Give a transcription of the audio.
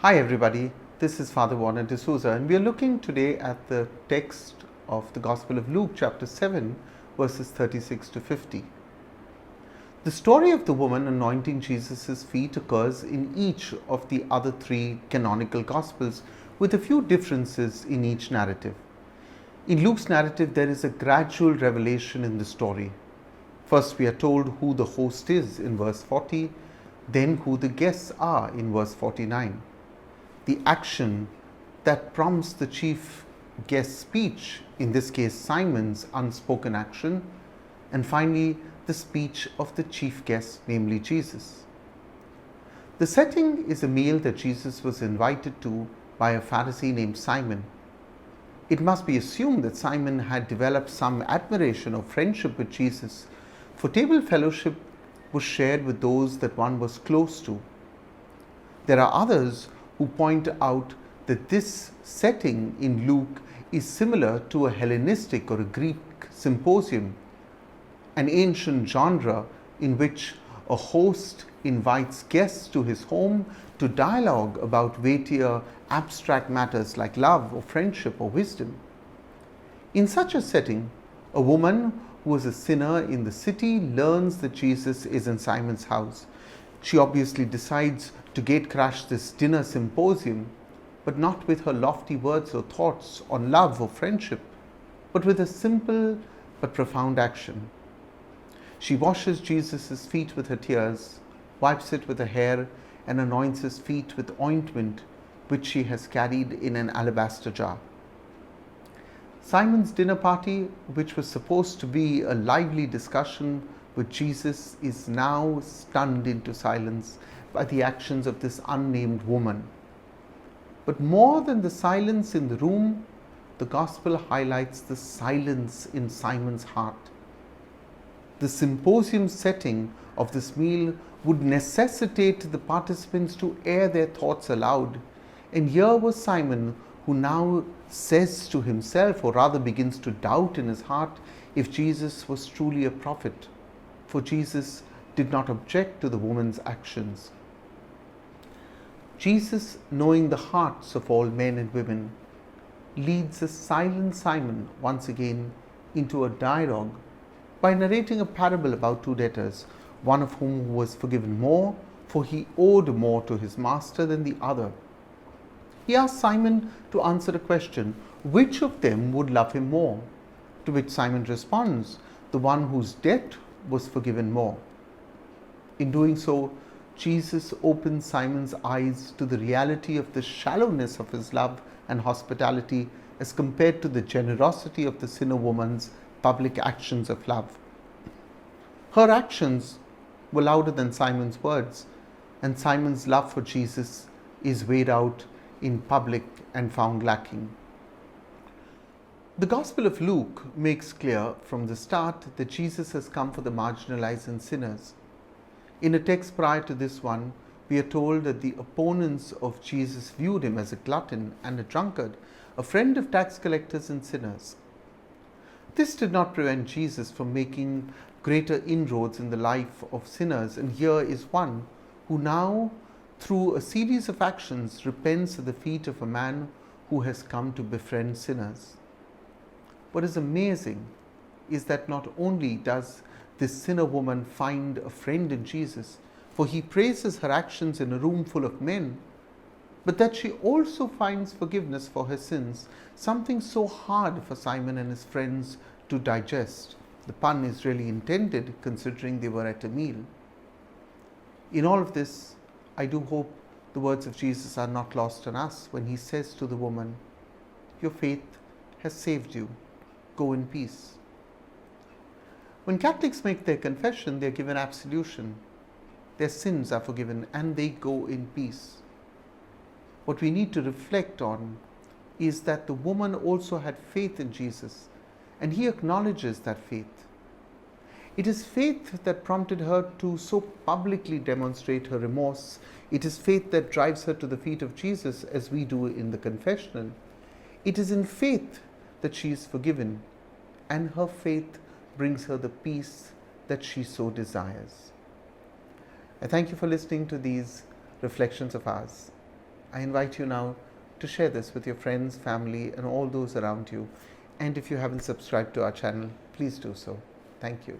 Hi everybody, this is Father Warner D'Souza and we are looking today at the text of the Gospel of Luke chapter 7 verses 36 to 50. The story of the woman anointing Jesus' feet occurs in each of the other three canonical Gospels with a few differences in each narrative. In Luke's narrative there is a gradual revelation in the story. First we are told who the host is in verse 40, then who the guests are in verse 49. The action that prompts the chief guest's speech, in this case Simon's unspoken action, and finally the speech of the chief guest, namely Jesus. The setting is a meal that Jesus was invited to by a Pharisee named Simon. It must be assumed that Simon had developed some admiration or friendship with Jesus, for table fellowship was shared with those that one was close to. There are others who point out that this setting in Luke is similar to a Hellenistic or a Greek symposium, an ancient genre in which a host invites guests to his home to dialogue about weightier abstract matters like love or friendship or wisdom. In such a setting, a woman who was a sinner in the city learns that Jesus is in Simon's house. She obviously decides to gatecrash this dinner symposium, but not with her lofty words or thoughts on love or friendship, but with a simple but profound action. She washes Jesus' feet with her tears, wipes it with her hair, and anoints his feet with ointment which she has carried in an alabaster jar. Simon's dinner party, which was supposed to be a lively discussion with Jesus, is now stunned into silence by the actions of this unnamed woman. But more than the silence in the room, the Gospel highlights the silence in Simon's heart. The symposium setting of this meal would necessitate the participants to air their thoughts aloud. And here was Simon, who now says to himself, or rather begins to doubt in his heart, if Jesus was truly a prophet. For Jesus did not object to the woman's actions. Jesus, knowing the hearts of all men and women, leads a silent Simon once again into a dialogue by narrating a parable about two debtors, one of whom was forgiven more, for he owed more to his master than the other. He asked Simon to answer a question, which of them would love him more? To which Simon responds, the one whose debt was forgiven more. In doing so, Jesus opens Simon's eyes to the reality of the shallowness of his love and hospitality as compared to the generosity of the sinner woman's public actions of love. Her actions were louder than Simon's words, and Simon's love for Jesus is weighed out in public and found lacking. The Gospel of Luke makes clear from the start that Jesus has come for the marginalized and sinners. In a text prior to this one, we are told that the opponents of Jesus viewed him as a glutton and a drunkard, a friend of tax collectors and sinners. This did not prevent Jesus from making greater inroads in the life of sinners, and here is one who now, through a series of actions, repents at the feet of a man who has come to befriend sinners. What is amazing is that not only does this sinner woman find a friend in Jesus, for he praises her actions in a room full of men, but that she also finds forgiveness for her sins, something so hard for Simon and his friends to digest. The pun is really intended considering they were at a meal. In all of this, I do hope the words of Jesus are not lost on us when he says to the woman, "Your faith has saved you. Go in peace." When Catholics make their confession, they are given absolution. Their sins are forgiven and they go in peace. What we need to reflect on is that the woman also had faith in Jesus, and he acknowledges that faith. It is faith that prompted her to so publicly demonstrate her remorse. It is faith that drives her to the feet of Jesus, as we do in the confessional. It is in faith that she is forgiven, and her faith brings her the peace that she so desires. I thank you for listening to these reflections of ours. I invite you now to share this with your friends, family, and all those around you. And if you haven't subscribed to our channel, please do so. Thank you.